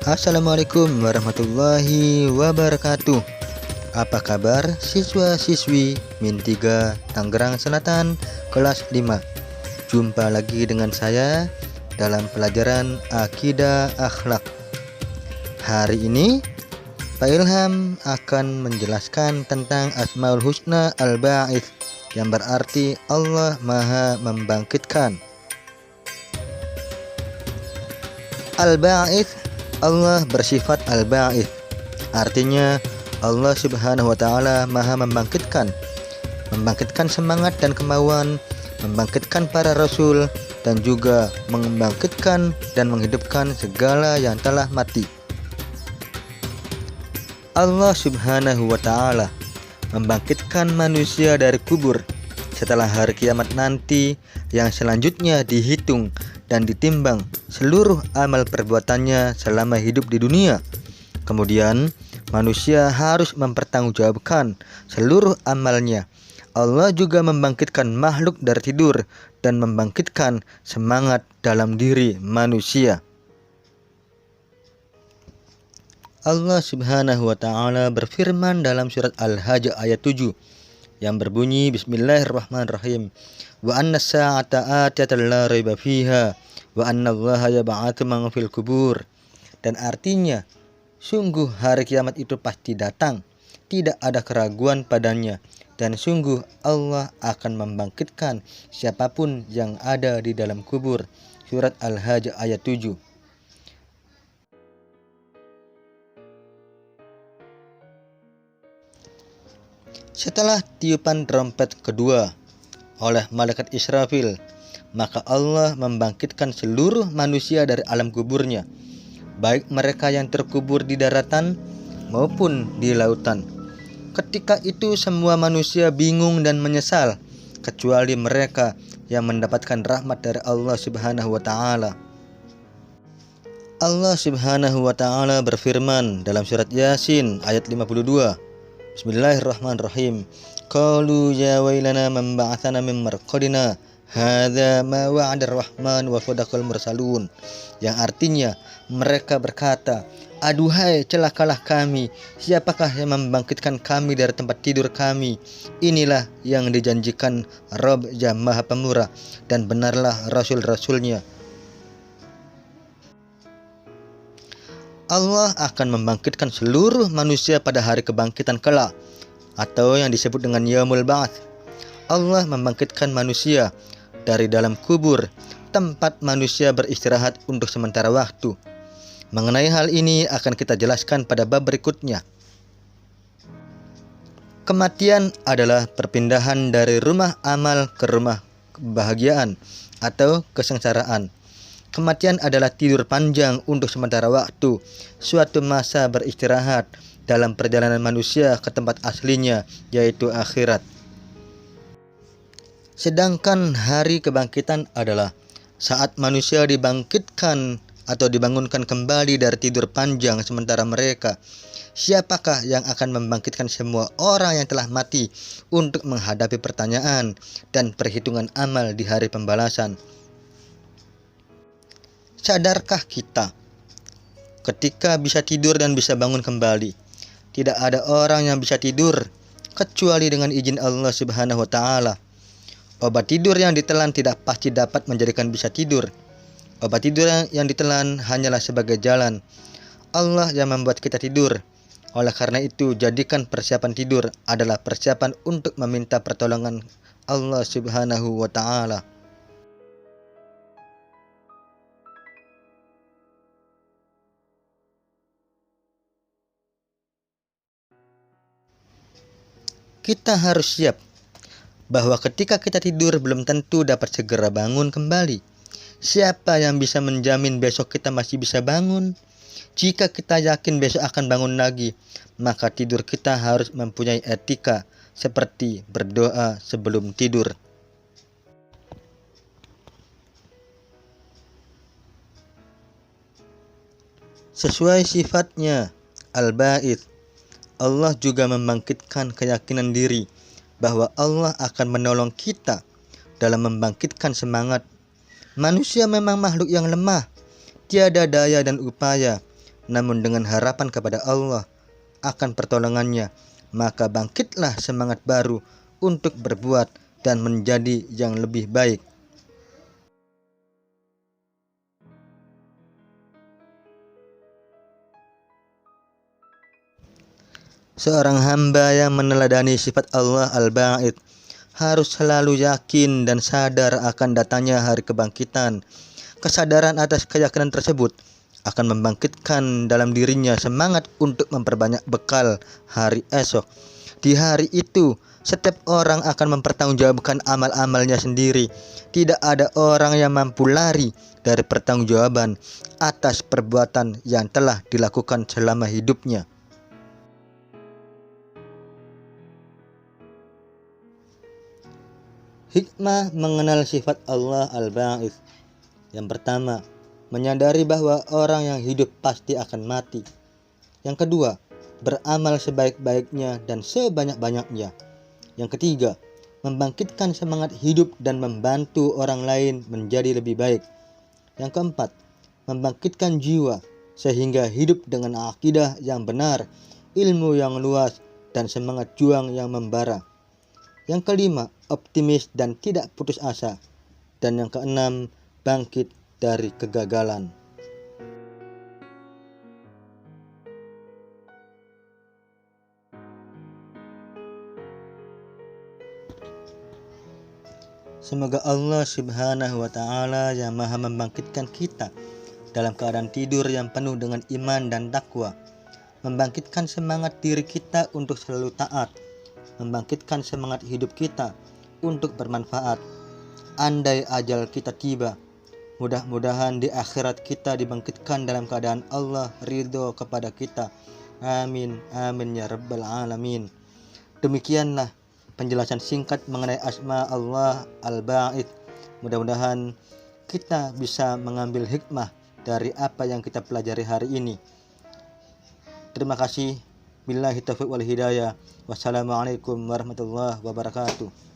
Assalamualaikum warahmatullahi wabarakatuh. Apa kabar siswa-siswi Min 3 Tangerang Selatan kelas 5? Jumpa lagi dengan saya dalam pelajaran Akidah Akhlak. Hari ini Pak Ilham akan menjelaskan tentang Asmaul Husna Al-Ba'its, yang berarti Allah Maha Membangkitkan. Al-Ba'its, Allah bersifat Al-Ba'its, artinya Allah Subhanahu wa Ta'ala Maha Membangkitkan semangat dan kemauan, membangkitkan para rasul, dan juga membangkitkan dan menghidupkan segala yang telah mati. Allah Subhanahu wa Ta'ala membangkitkan manusia dari kubur setelah hari kiamat nanti, yang selanjutnya dihitung dan ditimbang seluruh amal perbuatannya selama hidup di dunia. Kemudian manusia harus mempertanggungjawabkan seluruh amalnya. Allah juga membangkitkan makhluk dari tidur dan membangkitkan semangat dalam diri manusia. Allah Subhanahu wa Ta'ala berfirman dalam surat Al-Hajj ayat 7 yang berbunyi, Bismillahirrahmanirrahim, wa anna sa'ata atiyatan la raiba fiha wa anna Allaha yab'atsu man fil kubur. Dan artinya, sungguh hari kiamat itu pasti datang, tidak ada keraguan padanya, dan sungguh Allah akan membangkitkan siapapun yang ada di dalam kubur. Surat Al-Hajj ayat 7. Setelah tiupan trompet kedua oleh malaikat Israfil, maka Allah membangkitkan seluruh manusia dari alam kuburnya, baik mereka yang terkubur di daratan maupun di lautan. Ketika itu semua manusia bingung dan menyesal, kecuali mereka yang mendapatkan rahmat dari Allah Subhanahu wa Ta'ala. Allah Subhanahu wa Ta'ala berfirman dalam surat Yasin ayat 52, Bismillahirrahmanirrahim, qalu ya wailana man ba'atsana min marqadina hadza ma wa'ada ar-rahman wa sadaqal mursalun. Yang artinya, mereka berkata, aduhai celakalah kami, siapakah yang membangkitkan kami dari tempat tidur kami? Inilah yang dijanjikan Rabb yang Maha Pemurah, dan benarlah rasul-rasulnya. Allah akan membangkitkan seluruh manusia pada hari kebangkitan kelak, atau yang disebut dengan Yaumul Ba'ats. Allah membangkitkan manusia dari dalam kubur, tempat manusia beristirahat untuk sementara waktu. Mengenai hal ini akan kita jelaskan pada bab berikutnya. Kematian adalah perpindahan dari rumah amal ke rumah kebahagiaan atau kesengsaraan. Kematian adalah tidur panjang untuk sementara waktu, suatu masa beristirahat dalam perjalanan manusia ke tempat aslinya, yaitu akhirat. Sedangkan hari kebangkitan adalah saat manusia dibangkitkan atau dibangunkan kembali dari tidur panjang sementara mereka. Siapakah yang akan membangkitkan semua orang yang telah mati untuk menghadapi pertanyaan dan perhitungan amal di hari pembalasan? Sadarkah kita ketika bisa tidur dan bisa bangun kembali? Tidak ada orang yang bisa tidur kecuali dengan izin Allah Subhanahu wa Ta'ala. Obat tidur yang ditelan tidak pasti dapat menjadikan bisa tidur. Obat tidur yang ditelan hanyalah sebagai jalan. Allah yang membuat kita tidur. Oleh karena itu, jadikan persiapan tidur adalah persiapan untuk meminta pertolongan Allah Subhanahu wa Ta'ala. Kita harus siap bahwa ketika kita tidur belum tentu dapat segera bangun kembali. Siapa yang bisa menjamin besok kita masih bisa bangun? Jika kita yakin besok akan bangun lagi, maka tidur kita harus mempunyai etika seperti berdoa sebelum tidur. Sesuai sifatnya Al-Ba'its, Allah juga membangkitkan keyakinan diri bahwa Allah akan menolong kita dalam membangkitkan semangat. Manusia memang makhluk yang lemah, tiada daya dan upaya. namun dengan harapan kepada Allah akan pertolongannya, maka bangkitlah semangat baru untuk berbuat dan menjadi yang lebih baik. Seorang hamba yang meneladani sifat Allah Al-Ba'id harus selalu yakin dan sadar akan datangnya hari kebangkitan. Kesadaran atas keyakinan tersebut akan membangkitkan dalam dirinya semangat untuk memperbanyak bekal hari esok. Di hari itu, setiap orang akan mempertanggungjawabkan amal-amalnya sendiri. Tidak ada orang yang mampu lari dari pertanggungjawaban atas perbuatan yang telah dilakukan selama hidupnya. Hikmah mengenal sifat Allah Al-Ba'id. Yang pertama, menyadari bahwa orang yang hidup pasti akan mati. Yang kedua, beramal sebaik-baiknya dan sebanyak-banyaknya. Yang ketiga, membangkitkan semangat hidup dan membantu orang lain menjadi lebih baik. Yang keempat, membangkitkan jiwa sehingga hidup dengan akidah yang benar, ilmu yang luas, dan semangat juang yang membara. Yang kelima, optimis dan tidak putus asa. Dan yang keenam, bangkit dari kegagalan. Semoga Allah Subhanahu wa Ta'ala yang Maha membangkitkan kita dalam keadaan tidur yang penuh dengan iman dan takwa, membangkitkan semangat diri kita untuk selalu taat, membangkitkan semangat hidup kita untuk bermanfaat. Andai ajal kita tiba, mudah-mudahan di akhirat kita dibangkitkan dalam keadaan Allah ridho kepada kita. Amin, amin ya rabbal alamin. Demikianlah penjelasan singkat mengenai asma Allah Al-Ba'id. Mudah-mudahan kita bisa mengambil hikmah dari apa yang kita pelajari hari ini. Terima kasih. Billahi taufiq wal hidayah. Wassalamualaikum warahmatullahi wabarakatuh.